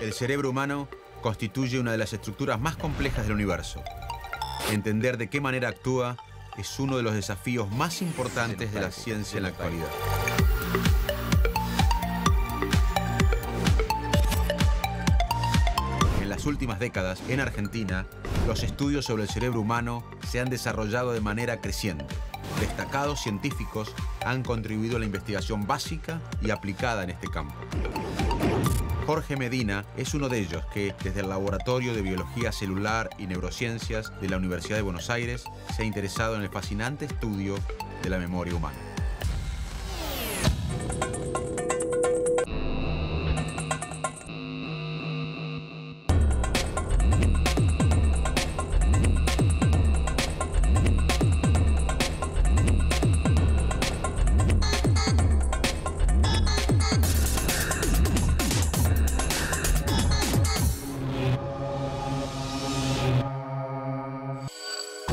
El cerebro humano constituye una de las estructuras más complejas del universo. Entender de qué manera actúa es uno de los desafíos más importantes de la ciencia en la actualidad. En las últimas décadas, en Argentina, los estudios sobre el cerebro humano se han desarrollado de manera creciente. Destacados científicos han contribuido a la investigación básica y aplicada en este campo. Jorge Medina es uno de ellos que, desde el Laboratorio de Biología Celular y Neurociencias de la Universidad de Buenos Aires, se ha interesado en el fascinante estudio de la memoria humana.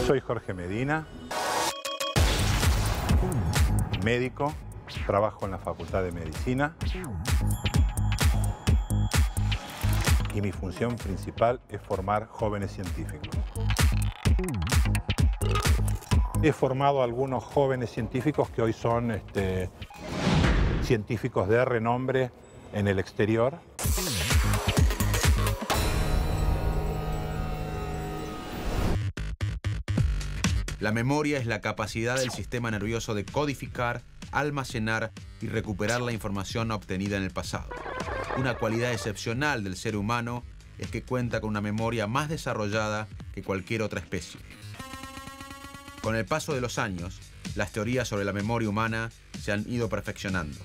Soy Jorge Medina, médico, trabajo en la Facultad de Medicina y mi función principal es formar jóvenes científicos. He formado a algunos jóvenes científicos que hoy son científicos de renombre en el exterior. La memoria es la capacidad del sistema nervioso de codificar, almacenar y recuperar la información obtenida en el pasado. Una cualidad excepcional del ser humano es que cuenta con una memoria más desarrollada que cualquier otra especie. Con el paso de los años, las teorías sobre la memoria humana se han ido perfeccionando.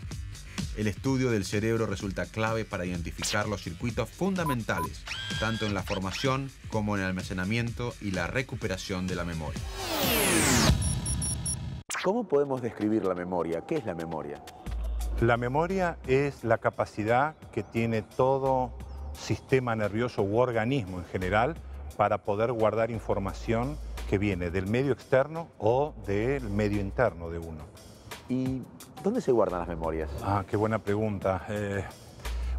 El estudio del cerebro resulta clave para identificar los circuitos fundamentales, tanto en la formación como en el almacenamiento y la recuperación de la memoria. ¿Cómo podemos describir la memoria? ¿Qué es la memoria? La memoria es la capacidad que tiene todo sistema nervioso u organismo en general para poder guardar información que viene del medio externo o del medio interno de uno. ¿Y dónde se guardan las memorias? Ah, qué buena pregunta.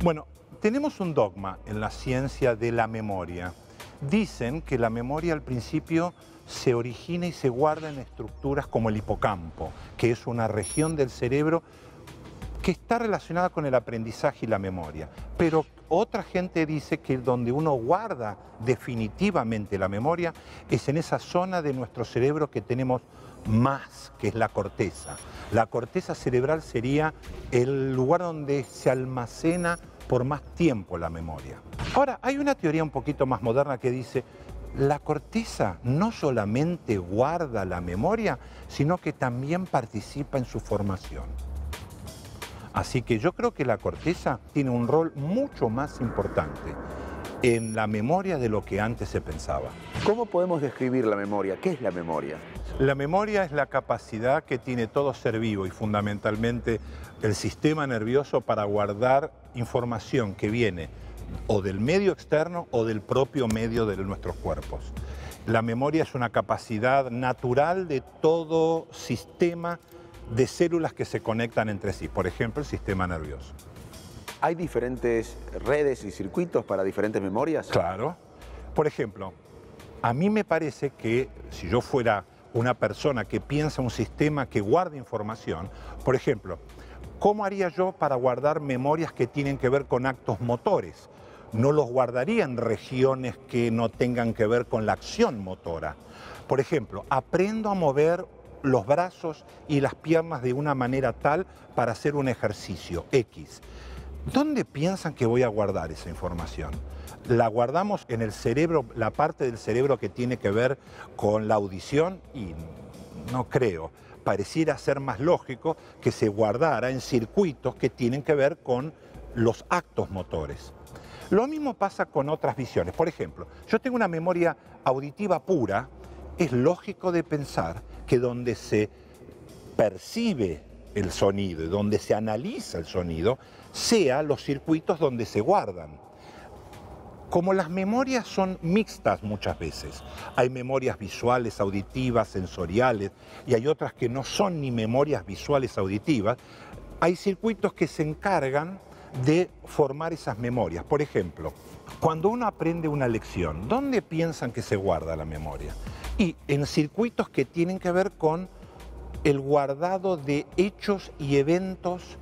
Bueno, tenemos un dogma en la ciencia de la memoria. Dicen que la memoria al principio se origina y se guarda en estructuras como el hipocampo, que es una región del cerebro que está relacionada con el aprendizaje y la memoria. Pero otra gente dice que donde uno guarda definitivamente la memoria es en esa zona de nuestro cerebro que tenemos más, que es la corteza. La corteza cerebral sería el lugar donde se almacena por más tiempo la memoria. Ahora, hay una teoría un poquito más moderna que dice la corteza no solamente guarda la memoria, sino que también participa en su formación. Así que yo creo que la corteza tiene un rol mucho más importante en la memoria de lo que antes se pensaba. ¿Cómo podemos describir la memoria? ¿Qué es la memoria? La memoria es la capacidad que tiene todo ser vivo y fundamentalmente el sistema nervioso para guardar información que viene o del medio externo o del propio medio de nuestros cuerpos. La memoria es una capacidad natural de todo sistema de células que se conectan entre sí, por ejemplo, el sistema nervioso. ¿Hay diferentes redes y circuitos para diferentes memorias? Claro. Por ejemplo, a mí me parece que si yo fuera una persona que piensa un sistema que guarda información, por ejemplo, ¿cómo haría yo para guardar memorias que tienen que ver con actos motores? No los guardaría en regiones que no tengan que ver con la acción motora. Por ejemplo, aprendo a mover los brazos y las piernas de una manera tal para hacer un ejercicio X. ¿Dónde piensan que voy a guardar esa información? La guardamos en el cerebro, la parte del cerebro que tiene que ver con la audición, y no creo. Pareciera ser más lógico que se guardara en circuitos que tienen que ver con los actos motores. Lo mismo pasa con otras visiones. Por ejemplo, yo tengo una memoria auditiva pura. Es lógico de pensar que donde se percibe el sonido y donde se analiza el sonido, sea los circuitos donde se guardan. Como las memorias son mixtas muchas veces, hay memorias visuales, auditivas, sensoriales, y hay otras que no son ni memorias visuales auditivas, hay circuitos que se encargan de formar esas memorias. Por ejemplo, cuando uno aprende una lección, ¿dónde piensan que se guarda la memoria? Y en circuitos que tienen que ver con el guardado de hechos y eventos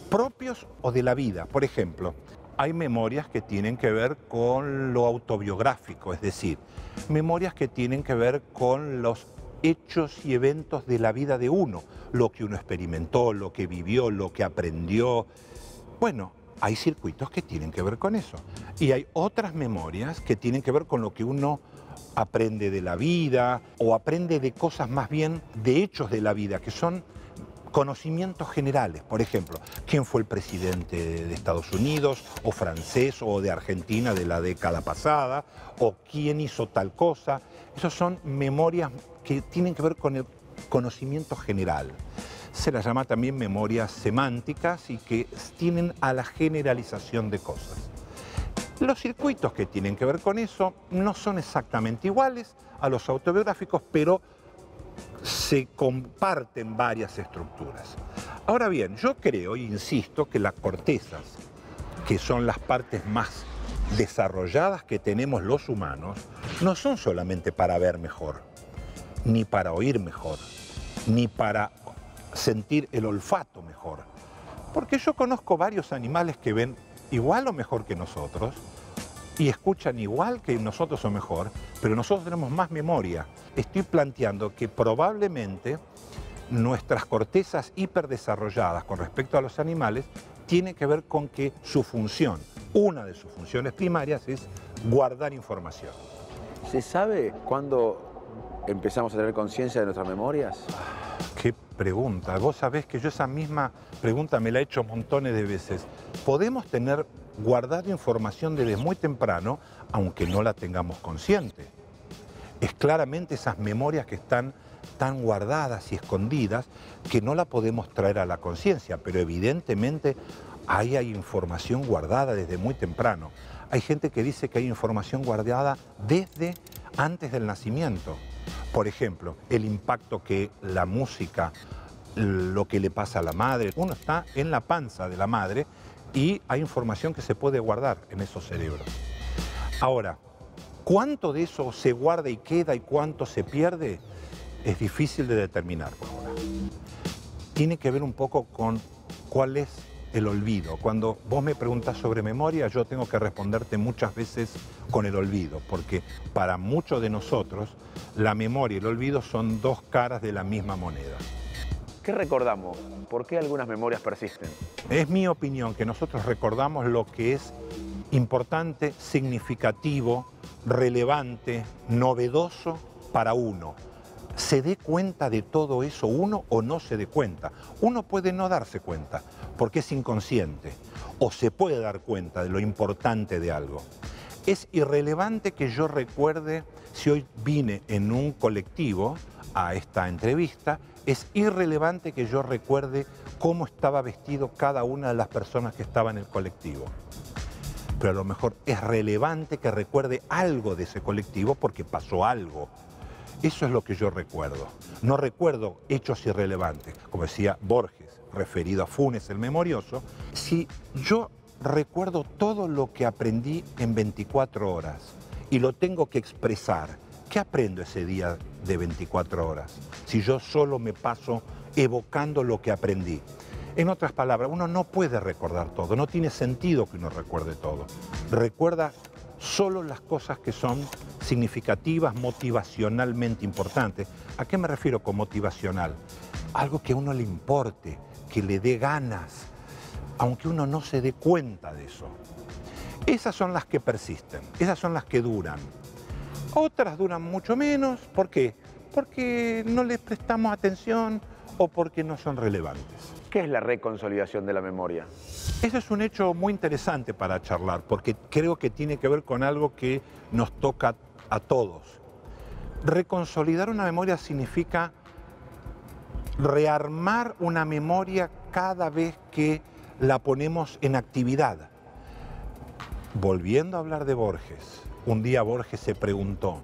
propios o de la vida. Por ejemplo, hay memorias que tienen que ver con lo autobiográfico, es decir, memorias que tienen que ver con los hechos y eventos de la vida de uno, lo que uno experimentó, lo que vivió, lo que aprendió. Bueno, hay circuitos que tienen que ver con eso. Y hay otras memorias que tienen que ver con lo que uno aprende de la vida o aprende de cosas más bien de hechos de la vida, que son conocimientos generales. Por ejemplo, quién fue el presidente de Estados Unidos, o francés, o de Argentina de la década pasada, o quién hizo tal cosa. Esas son memorias que tienen que ver con el conocimiento general. Se las llama también memorias semánticas y que tienen a la generalización de cosas. Los circuitos que tienen que ver con eso no son exactamente iguales a los autobiográficos, pero se comparten varias estructuras. Ahora bien, yo creo e insisto que las cortezas, que son las partes más desarrolladas que tenemos los humanos, no son solamente para ver mejor, ni para oír mejor, ni para sentir el olfato mejor. Porque yo conozco varios animales que ven igual o mejor que nosotros y escuchan igual que nosotros o mejor, pero nosotros tenemos más memoria. Estoy planteando que probablemente nuestras cortezas hiperdesarrolladas con respecto a los animales tiene que ver con que su función, una de sus funciones primarias es guardar información. ¿Se sabe cuándo empezamos a tener conciencia de nuestras memorias? Qué pregunta. Vos sabés que yo esa misma pregunta me la he hecho montones de veces. Podemos tener guardado información desde muy temprano, aunque no la tengamos consciente. Es claramente esas memorias que están tan guardadas y escondidas que no la podemos traer a la conciencia, pero evidentemente ahí hay información guardada desde muy temprano. Hay gente que dice que hay información guardada desde antes del nacimiento. Por ejemplo, el impacto que la música, lo que le pasa a la madre. Uno está en la panza de la madre y hay información que se puede guardar en esos cerebros. Ahora, ¿cuánto de eso se guarda y queda y cuánto se pierde? Es difícil de determinar por ahora. Tiene que ver un poco con cuál es el olvido. Cuando vos me preguntás sobre memoria, yo tengo que responderte muchas veces con el olvido, porque para muchos de nosotros la memoria y el olvido son dos caras de la misma moneda. ¿Qué recordamos? ¿Por qué algunas memorias persisten? Es mi opinión que nosotros recordamos lo que es importante, significativo, relevante, novedoso para uno. ¿Se dé cuenta de todo eso uno o no se dé cuenta? Uno puede no darse cuenta porque es inconsciente, o se puede dar cuenta de lo importante de algo. Es irrelevante que yo recuerde si hoy vine en un colectivo a esta entrevista, es irrelevante que yo recuerde cómo estaba vestido cada una de las personas que estaban en el colectivo. Pero a lo mejor es relevante que recuerde algo de ese colectivo porque pasó algo. Eso es lo que yo recuerdo. No recuerdo hechos irrelevantes. Como decía Borges, referido a Funes el Memorioso, si yo recuerdo todo lo que aprendí en 24 horas y lo tengo que expresar, ¿qué aprendo ese día de 24 horas? Si yo solo me paso evocando lo que aprendí. En otras palabras, uno no puede recordar todo, no tiene sentido que uno recuerde todo. Recuerda solo las cosas que son significativas, motivacionalmente importantes. ¿A qué me refiero con motivacional? Algo que a uno le importe, que le dé ganas, aunque uno no se dé cuenta de eso. Esas son las que persisten, esas son las que duran. Otras duran mucho menos. ¿Por qué? Porque no les prestamos atención o porque no son relevantes. ¿Qué es la reconsolidación de la memoria? Eso es un hecho muy interesante para charlar, porque creo que tiene que ver con algo que nos toca a todos. Reconsolidar una memoria significa rearmar una memoria cada vez que la ponemos en actividad. Volviendo a hablar de Borges, un día Borges se preguntó,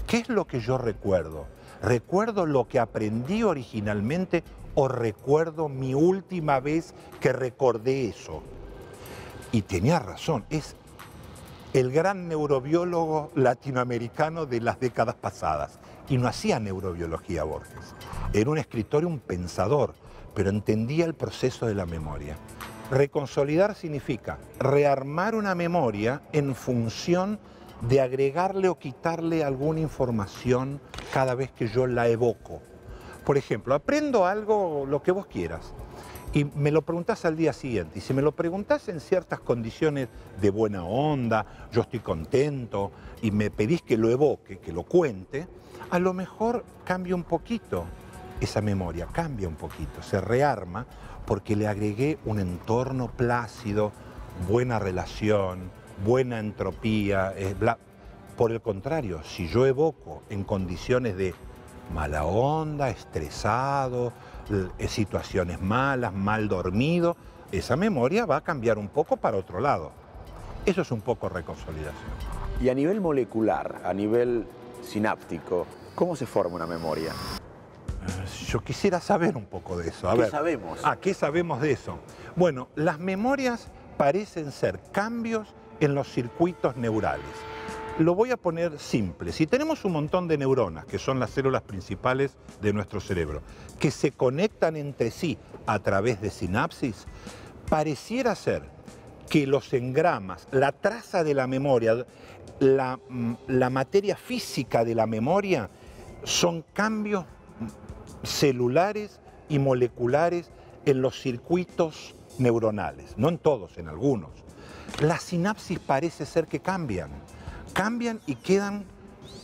¿qué es lo que yo recuerdo? ¿Recuerdo lo que aprendí originalmente o recuerdo mi última vez que recordé eso? Y tenía razón, es el gran neurobiólogo latinoamericano de las décadas pasadas. Y no hacía neurobiología Borges. Era un escritor y un pensador, pero entendía el proceso de la memoria. Reconsolidar significa rearmar una memoria en función de agregarle o quitarle alguna información cada vez que yo la evoco. Por ejemplo, aprendo algo, lo que vos quieras, y me lo preguntás al día siguiente. Y si me lo preguntás en ciertas condiciones de buena onda, yo estoy contento, y me pedís que lo evoque, que lo cuente, a lo mejor cambia un poquito esa memoria, cambia un poquito, se rearma porque le agregué un entorno plácido, buena relación, buena entropía. Por el contrario, si yo evoco en condiciones de mala onda, estresado, situaciones malas, mal dormido, esa memoria va a cambiar un poco para otro lado. Eso es un poco reconsolidación. Y a nivel molecular, a nivel sináptico, ¿cómo se forma una memoria? Yo quisiera saber un poco de eso. ¿Qué sabemos? ¿Qué sabemos de eso? Bueno, las memorias parecen ser cambios en los circuitos neurales. Lo voy a poner simple. Si tenemos un montón de neuronas, que son las células principales de nuestro cerebro, que se conectan entre sí a través de sinapsis, pareciera ser que los engramas, la traza de la memoria, la materia física de la memoria, son cambios celulares y moleculares en los circuitos neuronales, no en todos, en algunos. Las sinapsis parece ser que cambian y quedan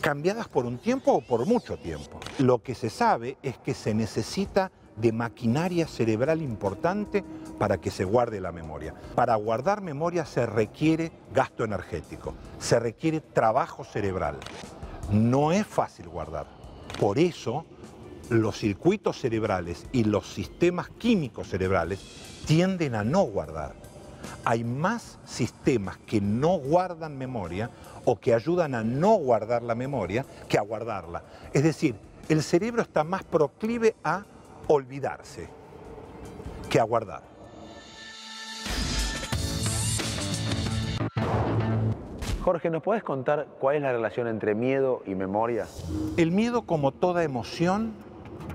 cambiadas por un tiempo o por mucho tiempo. Lo que se sabe es que se necesita de maquinaria cerebral importante para que se guarde la memoria. Para guardar memoria se requiere gasto energético, se requiere trabajo cerebral. No es fácil guardar. Por eso, los circuitos cerebrales y los sistemas químicos cerebrales tienden a no guardar. Hay más sistemas que no guardan memoria o que ayudan a no guardar la memoria que a guardarla. Es decir, el cerebro está más proclive a olvidarse que a guardar. Jorge, ¿nos podés contar cuál es la relación entre miedo y memoria? El miedo, como toda emoción,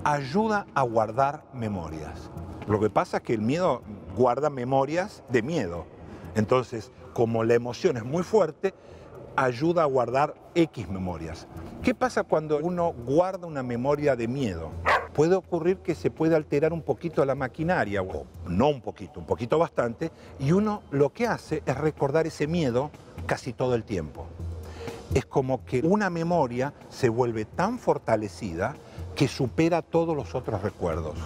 ayuda a guardar memorias. Lo que pasa es que el miedo guarda memorias de miedo. Entonces, como la emoción es muy fuerte, ayuda a guardar X memorias. ¿Qué pasa cuando uno guarda una memoria de miedo? Puede ocurrir que se puede alterar un poquito la maquinaria, o no un poquito bastante, y uno lo que hace es recordar ese miedo casi todo el tiempo. Es como que una memoria se vuelve tan fortalecida que supera todos los otros recuerdos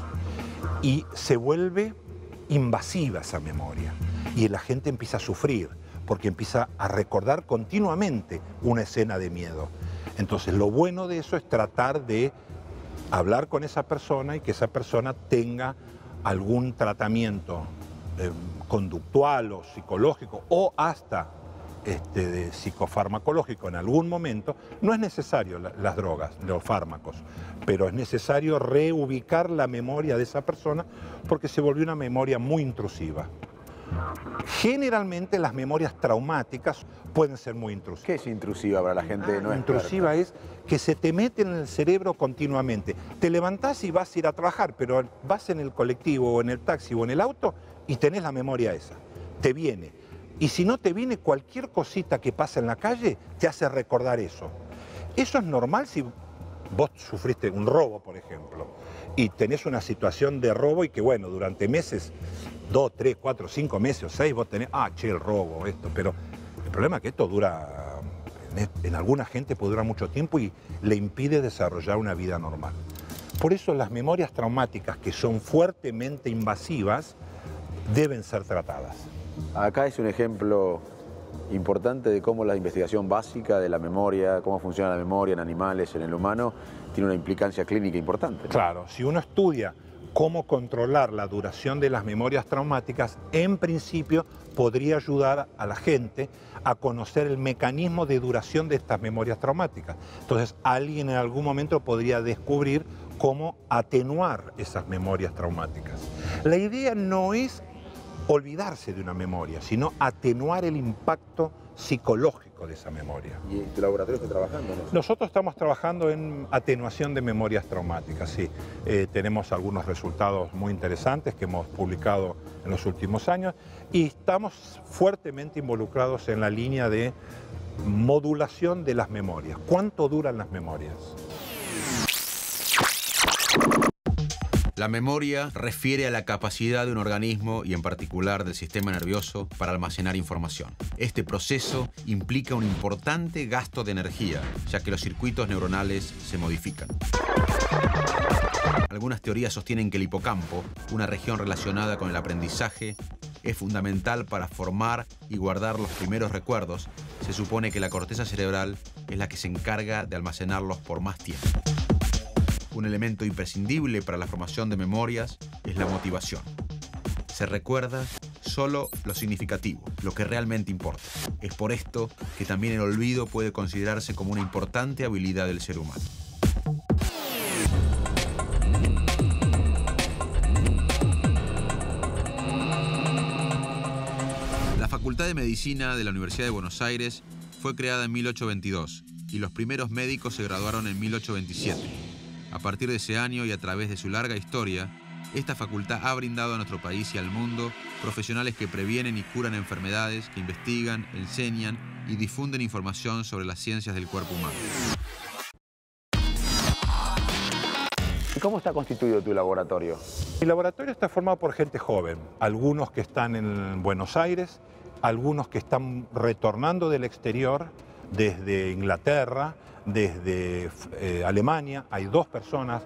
y se vuelve invasiva esa memoria y la gente empieza a sufrir porque empieza a recordar continuamente una escena de miedo. Entonces lo bueno de eso es tratar de hablar con esa persona y que esa persona tenga algún tratamiento conductual o psicológico o hasta de psicofarmacológico en algún momento. No es necesario las drogas, los fármacos, pero es necesario reubicar la memoria de esa persona porque se volvió una memoria muy intrusiva. Generalmente las memorias traumáticas pueden ser muy intrusivas. ¿Qué es intrusiva para la gente no experta? Intrusiva es que se te mete en el cerebro continuamente. Te levantás y vas a ir a trabajar, pero vas en el colectivo o en el taxi o en el auto y tenés la memoria esa. Te viene. Y si no te viene, cualquier cosita que pasa en la calle te hace recordar eso. Eso es normal si vos sufriste un robo, por ejemplo, y tenés una situación de robo y que, bueno, durante meses, 2, 3, 4, 5 meses o 6, vos tenés, el robo, esto. Pero el problema es que esto dura, en alguna gente puede durar mucho tiempo y le impide desarrollar una vida normal. Por eso las memorias traumáticas, que son fuertemente invasivas, deben ser tratadas. Acá es un ejemplo importante de cómo la investigación básica de la memoria, cómo funciona la memoria en animales, en el humano, tiene una implicancia clínica importante, ¿no? Claro, si uno estudia cómo controlar la duración de las memorias traumáticas, en principio podría ayudar a la gente a conocer el mecanismo de duración de estas memorias traumáticas. Entonces, alguien en algún momento podría descubrir cómo atenuar esas memorias traumáticas. La idea no es olvidarse de una memoria, sino atenuar el impacto psicológico de esa memoria. ¿Y tu laboratorio está trabajando en eso? Nosotros estamos trabajando en atenuación de memorias traumáticas, sí. Tenemos algunos resultados muy interesantes que hemos publicado en los últimos años y estamos fuertemente involucrados en la línea de modulación de las memorias. ¿Cuánto duran las memorias? La memoria refiere a la capacidad de un organismo y en particular del sistema nervioso para almacenar información. Este proceso implica un importante gasto de energía, ya que los circuitos neuronales se modifican. Algunas teorías sostienen que el hipocampo, una región relacionada con el aprendizaje, es fundamental para formar y guardar los primeros recuerdos. Se supone que la corteza cerebral es la que se encarga de almacenarlos por más tiempo. Un elemento imprescindible para la formación de memorias es la motivación. Se recuerda solo lo significativo, lo que realmente importa. Es por esto que también el olvido puede considerarse como una importante habilidad del ser humano. La Facultad de Medicina de la Universidad de Buenos Aires fue creada en 1822 y los primeros médicos se graduaron en 1827. A partir de ese año y a través de su larga historia, esta facultad ha brindado a nuestro país y al mundo profesionales que previenen y curan enfermedades, que investigan, enseñan y difunden información sobre las ciencias del cuerpo humano. ¿Y cómo está constituido tu laboratorio? Mi laboratorio está formado por gente joven, algunos que están en Buenos Aires, algunos que están retornando del exterior, desde Inglaterra, desde Alemania. Hay 2 personas,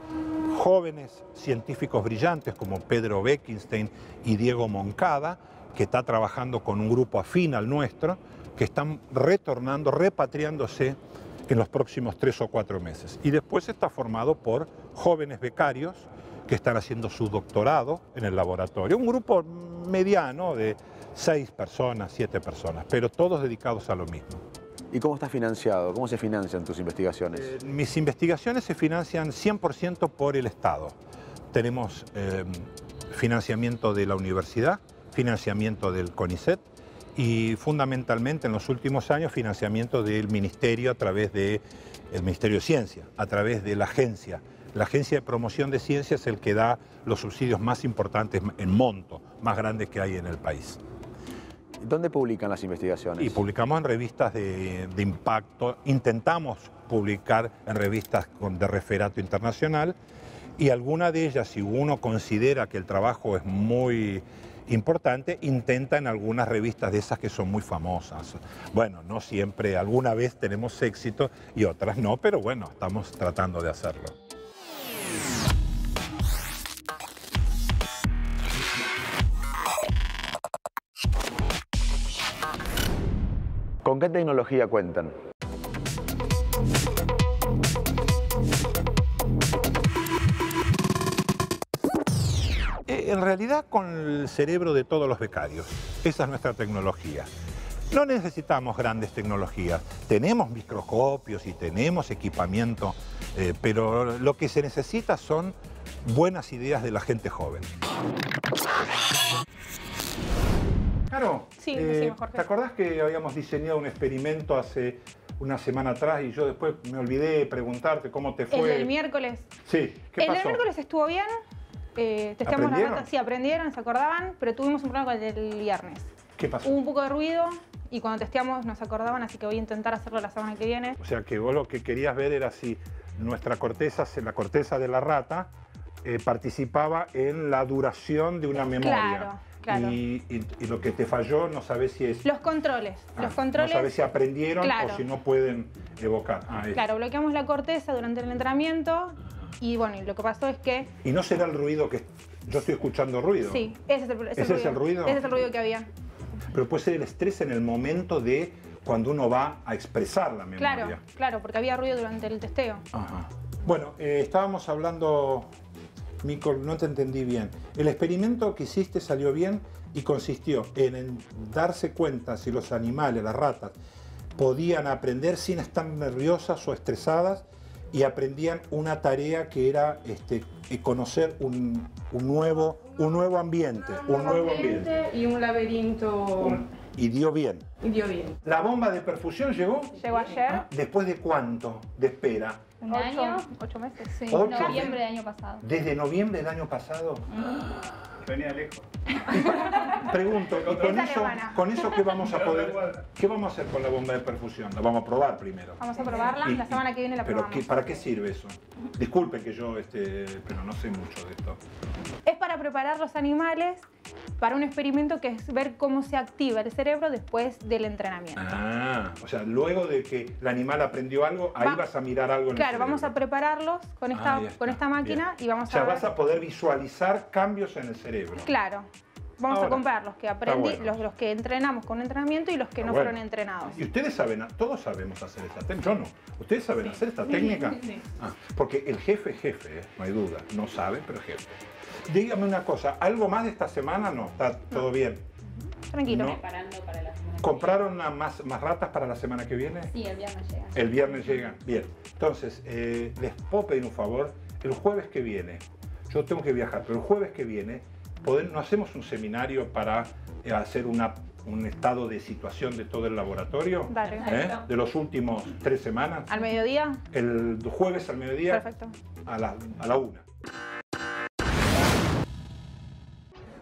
jóvenes científicos brillantes como Pedro Beckenstein y Diego Moncada, que está trabajando con un grupo afín al nuestro, que están retornando, repatriándose en los próximos 3 o 4 meses. Y después está formado por jóvenes becarios que están haciendo su doctorado en el laboratorio. Un grupo mediano de 6 personas, 7 personas, pero todos dedicados a lo mismo. ¿Y cómo está financiado? ¿Cómo se financian tus investigaciones? Mis investigaciones se financian 100% por el Estado. Tenemos financiamiento de la universidad, financiamiento del CONICET y fundamentalmente en los últimos años financiamiento del Ministerio a través del Ministerio de Ciencia, a través de la agencia. La Agencia de Promoción de Ciencia es el que da los subsidios más importantes en monto, más grandes que hay en el país. ¿Dónde publican las investigaciones? Y publicamos en revistas de impacto, intentamos publicar en revistas de referato internacional y alguna de ellas, si uno considera que el trabajo es muy importante, intenta en algunas revistas de esas que son muy famosas. Bueno, no siempre, alguna vez tenemos éxito y otras no, pero bueno, estamos tratando de hacerlo. ¿Con qué tecnología cuentan? En realidad con el cerebro de todos los becarios. Esa es nuestra tecnología. No necesitamos grandes tecnologías. Tenemos microscopios y tenemos equipamiento, pero lo que se necesita son buenas ideas de la gente joven. Claro, sí, decimos, Jorge. ¿Te acordás que habíamos diseñado un experimento hace una semana atrás y yo después me olvidé de preguntarte cómo te fue? ¿El del miércoles? Sí, ¿qué pasó? El del miércoles estuvo bien. Testeamos las ratas, sí, aprendieron, se acordaban, pero tuvimos un problema con el del viernes. ¿Qué pasó? Hubo un poco de ruido y cuando testeamos nos acordaban, así que voy a intentar hacerlo la semana que viene. O sea que vos lo que querías ver era si nuestra corteza, la corteza de la rata, participaba en la duración de una memoria. Claro, claro. Y lo que te falló, no sabés si es... Los controles. Los controles. No sabés si aprendieron, claro, o si no pueden evocar. Claro, bloqueamos la corteza durante el entrenamiento y bueno, y lo que pasó es que... ¿Y no será el ruido que... Yo estoy escuchando ruido? Sí, ese es el ruido. Ese es el ruido que había. Pero puede ser el estrés en el momento de cuando uno va a expresar la memoria. Claro, claro, porque había ruido durante el testeo. Ajá. Bueno, estábamos hablando, Mico, no te entendí bien. El experimento que hiciste salió bien y consistió en darse cuenta si los animales, las ratas, podían aprender sin estar nerviosas o estresadas y aprendían una tarea que era conocer un nuevo ambiente. Un nuevo ambiente. Y un laberinto. Y dio bien. Y dio bien. ¿La bomba de perfusión llegó? Llegó ayer. ¿Después de cuánto de espera? ¿Un año? 8 meses. Sí, 8 noviembre del año pasado. ¿Desde noviembre del año pasado? Venía lejos. Pregunto, ¿y con eso qué vamos a poder? ¿Qué vamos a hacer con la bomba de perfusión? La vamos a probar primero. Vamos a probarla, la semana que viene la ¿Pero probamos. para qué sirve eso? Disculpen que yo, pero no sé mucho de esto. Es para preparar los animales para un experimento que es ver cómo se activa el cerebro después del entrenamiento. Ah, o sea, luego de que el animal aprendió algo, ahí vas a mirar algo en el Claro, cerebro. vamos a prepararlos con esta máquina. Bien. Y vamos o sea, a ver. vas a poder visualizar cambios en el cerebro. Claro. Vamos a comparar los que aprendí, bueno. los que entrenamos con entrenamiento y los que no fueron entrenados. Y ustedes saben, todos sabemos hacer esta técnica. Yo no. ¿Ustedes saben hacer esta técnica? Sí. Ah, porque el jefe, no hay duda. No sabe, pero jefe. Dígame una cosa, ¿algo más de esta semana? No, está todo bien. Tranquilo. No. Preparando para la semana. ¿Compraron más ratas para la semana que viene? Sí, el viernes llega. El viernes llegan. Bien. Entonces, les puedo pedir un favor. El jueves que viene, yo tengo que viajar, pero el jueves que viene, ¿no hacemos un seminario para hacer un estado de situación de todo el laboratorio? Dale. De los últimos 3 semanas. ¿Al mediodía? El jueves al mediodía. Perfecto. A la 1.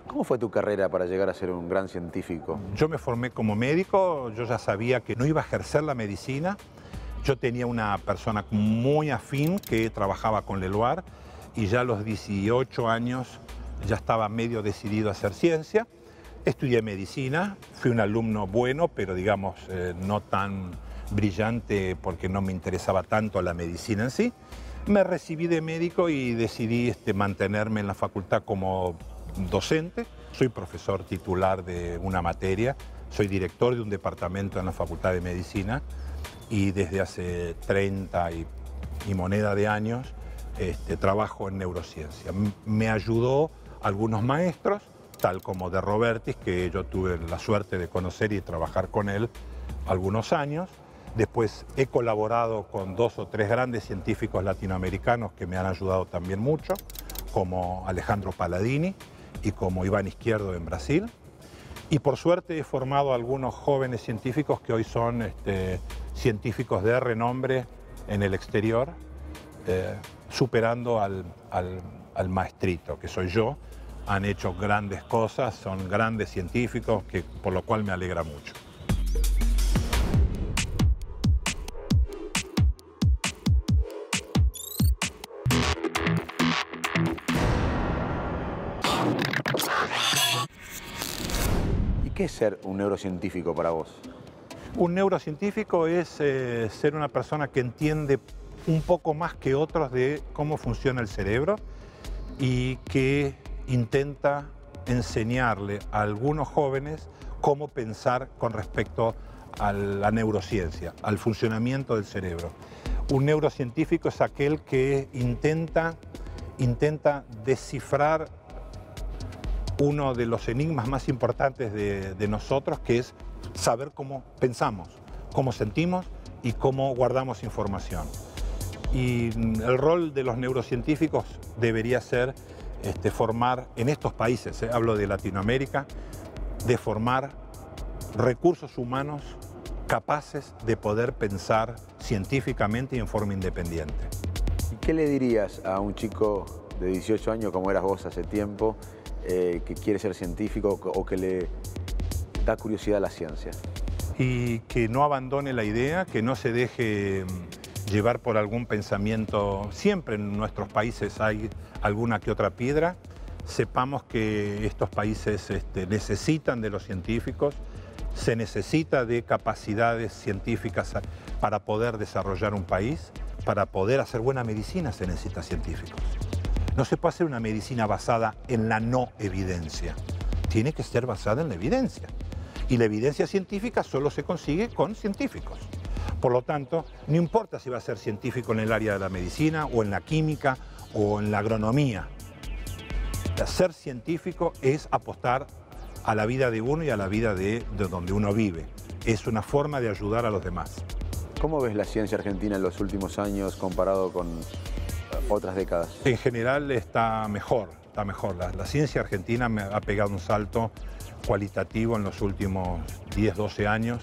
¿Cómo fue tu carrera para llegar a ser un gran científico? Yo me formé como médico, yo ya sabía que no iba a ejercer la medicina. Yo tenía una persona muy afín que trabajaba con Leloir y ya a los 18 años ya estaba medio decidido a hacer ciencia. Estudié medicina, fui un alumno bueno, pero digamos no tan brillante porque no me interesaba tanto la medicina en sí. Me recibí de médico y decidí mantenerme en la facultad como docente. Soy profesor titular de una materia, soy director de un departamento en la Facultad de Medicina y desde hace 30 y moneda de años trabajo en neurociencia. Me ayudó algunos maestros, tal como de Robertis, que yo tuve la suerte de conocer y trabajar con él algunos años. Después he colaborado con 2 o 3 grandes científicos latinoamericanos que me han ayudado también mucho, como Alejandro Palladini y como Iván Izquierdo en Brasil. Y por suerte he formado a algunos jóvenes científicos que hoy son científicos de renombre en el exterior, superando al maestrito, que soy yo. Han hecho grandes cosas, son grandes científicos, por lo cual me alegra mucho. ¿Y qué es ser un neurocientífico para vos? Un neurocientífico es ser una persona que entiende un poco más que otros de cómo funciona el cerebro y que intenta enseñarle a algunos jóvenes cómo pensar con respecto a la neurociencia, al funcionamiento del cerebro. Un neurocientífico es aquel que intenta descifrar uno de los enigmas más importantes de nosotros, que es saber cómo pensamos, cómo sentimos y cómo guardamos información. Y el rol de los neurocientíficos debería ser formar, en estos países, hablo de Latinoamérica, de formar recursos humanos capaces de poder pensar científicamente y en forma independiente. ¿Y qué le dirías a un chico de 18 años, como eras vos hace tiempo, que quiere ser científico o que le da curiosidad a la ciencia? Y que no abandone la idea, que no se deje llevar por algún pensamiento. Siempre en nuestros países hay alguna que otra piedra. Sepamos que estos países necesitan de los científicos, se necesita de capacidades científicas para poder desarrollar un país, para poder hacer buena medicina se necesita científicos. No se puede hacer una medicina basada en la no evidencia, tiene que ser basada en la evidencia. Y la evidencia científica solo se consigue con científicos. Por lo tanto, no importa si va a ser científico en el área de la medicina o en la química o en la agronomía. Ser científico es apostar a la vida de uno y a la vida de donde uno vive. Es una forma de ayudar a los demás. ¿Cómo ves la ciencia argentina en los últimos años comparado con otras décadas? En general está mejor, está mejor. La ciencia argentina me ha pegado un salto cualitativo en los últimos 10, 12 años,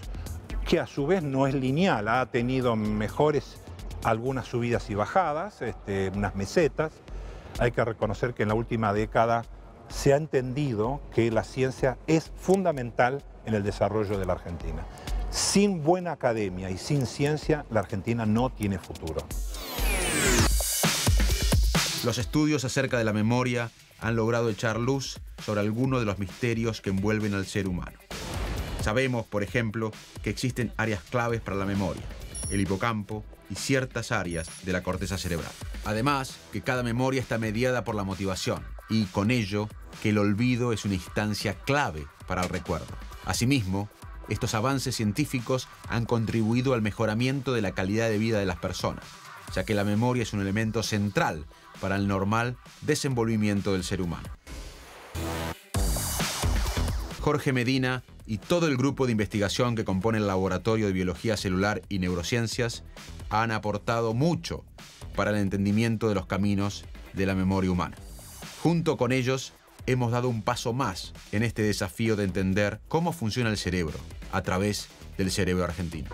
que a su vez no es lineal, ha tenido algunas subidas y bajadas, unas mesetas. Hay que reconocer que en la última década se ha entendido que la ciencia es fundamental en el desarrollo de la Argentina. Sin buena academia y sin ciencia, la Argentina no tiene futuro. Los estudios acerca de la memoria han logrado echar luz sobre algunos de los misterios que envuelven al ser humano. Sabemos, por ejemplo, que existen áreas claves para la memoria, el hipocampo y ciertas áreas de la corteza cerebral. Además, que cada memoria está mediada por la motivación y, con ello, que el olvido es una instancia clave para el recuerdo. Asimismo, estos avances científicos han contribuido al mejoramiento de la calidad de vida de las personas, ya que la memoria es un elemento central para el normal desenvolvimiento del ser humano. Jorge Medina y todo el grupo de investigación que compone el Laboratorio de Biología Celular y Neurociencias han aportado mucho para el entendimiento de los caminos de la memoria humana. Junto con ellos, hemos dado un paso más en este desafío de entender cómo funciona el cerebro a través del cerebro argentino.